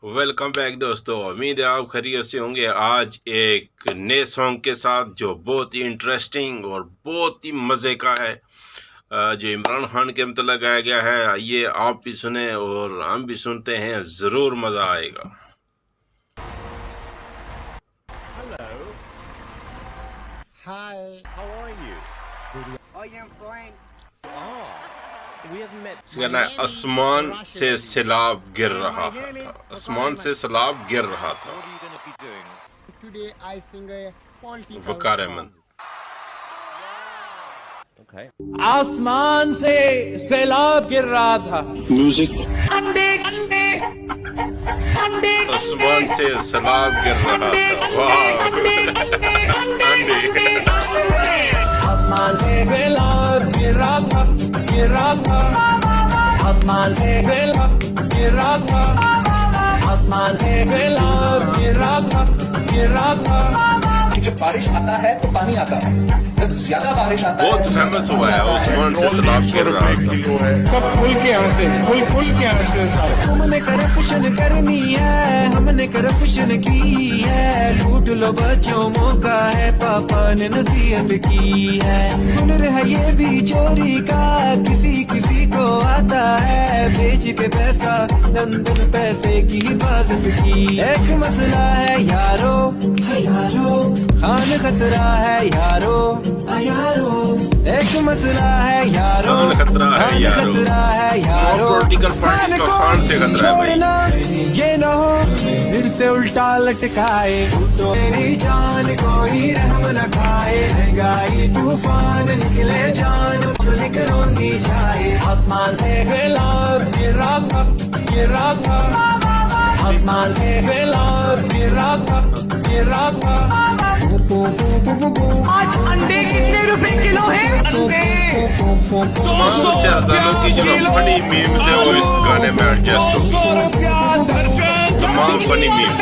Welcome back दोस्तों। उम्मीद है आप खैरियत से होंगे। आज एक नए सॉन्ग के साथ जो बहुत ही इंटरेस्टिंग और बहुत ही मज़े का है, जो इमरान खान के मतलब गाया गया है। ये आप भी सुने और हम भी सुनते हैं, ज़रूर मज़ा आएगा। Hello. Hi. How are you? I am fine. We have met. इसका कहना है आसमान से सैलाब गिर रहा था। आसमान से सैलाब गिर रहा था। What are you going to be doing? Today I sing a political Waqar song. Ahmad. Okay. आसमान से सैलाब गिर रहा था। आसमान से सैलाब गिर रहा था। वाह अंडे। आसमान से सैलाब गिर रहा था, गिर रहा था। आसमान से सैलाब गिर रहा था। आसमान से सैलाब गिर रहा था, गिर रहा था। जब बारिश आता है तो पानी आता है, जब ज्यादा बारिश आता है बहुत फेमस हुआ है आसमान से सैलाब गिर रहा था। सब खुल के हंसे, खुल के हंसे सारे। हमने करप्शन करनी है, हमने करप्शन की है। लूट लो बच्चों, मौका है, पापा ने नसीहत की है। हुनर है ये भी चोरी का, किसी किसी को आता है। बेच के पैसा, लंदन पैसे की हिफाजत की। एक मसला है यारो, खान खतरा है यारो, यारो। एक मसला है यारो, खान खतरा है यारो। खतरा है यारो। पॉलिटिकल पार्टी का खान से खतरा है भाई। छोड़ना ये ना हो फिर से उल्टा लटकाए, तो मेरी जान कोई रहम न खाए। महंगाई तूफान निकले जान, पब्लिक रोंदी जाए। आसमान से सैलाब गिर रहा था, गिर रहा था। आसमान से सैलाब गिर रहा था, गिर रहा था। आज अंडे कितने रुपए किलो है? तमाम से ज्यादा लोग की जो फनी मीम्स है वो इस गाने में एडजस्ट हो। तमाम फनी मीम्स।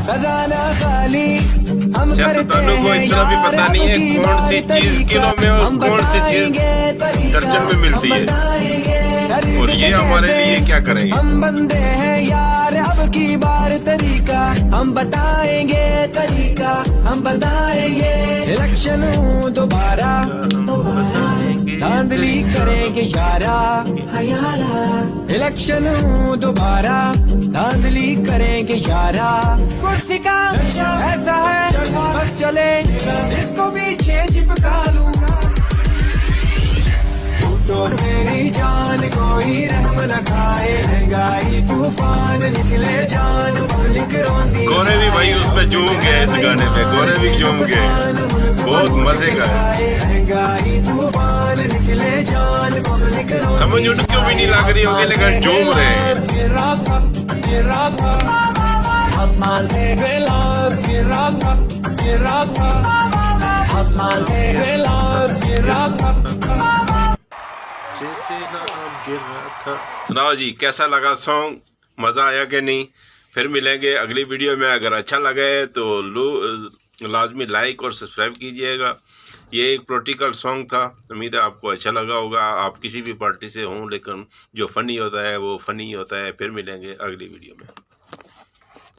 खजाना खाली हम सियासतदानों को इतना भी पता नहीं है कौन सी चीज किलो में और कौन सी चीज दर्जन में मिलती है, और ये हमारे लिए क्या करेंगे। हम बंदे हैं यार, अब की बार तरीका हम बताएंगे, तरीका हम बताएंगे। इलेक्शन दोबारा धांधली करेंगे यारा, इलेक्शन दोबारा धांधली करेंगे यारा। कुर्सी का ऐसा है बस चले, इसको पीछे चिपका लूंगा। तो मेरी जान कोई रहम न खाए। महंगाई तूफान निकले जान, पब्लिक रोंदी। गोरे भी भाई उस पे झूम गए, इस गाने पे गोरे भी झूम गए। बहुत मजे का है। महंगाई तूफान निकले जान, पब्लिक रोंदी। समझ उनको भी नहीं लग रही होगी लेकिन झूम रहे हैं। गिर रहा था, गिर रहा था। आसमान से सैलाब गिर रहा था, गिर रहा था। आसमान से सैलाब गिर रहा था। सुनाओ जी, कैसा लगा सॉन्ग? मज़ा आया कि नहीं? फिर मिलेंगे अगली वीडियो में। अगर अच्छा लगे तो लाजमी लाइक और सब्सक्राइब कीजिएगा। ये एक पॉलिटिकल सॉन्ग था, उम्मीद है आपको अच्छा लगा होगा। आप किसी भी पार्टी से हों, लेकिन जो फ़नी होता है वो फ़नी होता है। फिर मिलेंगे अगली वीडियो में।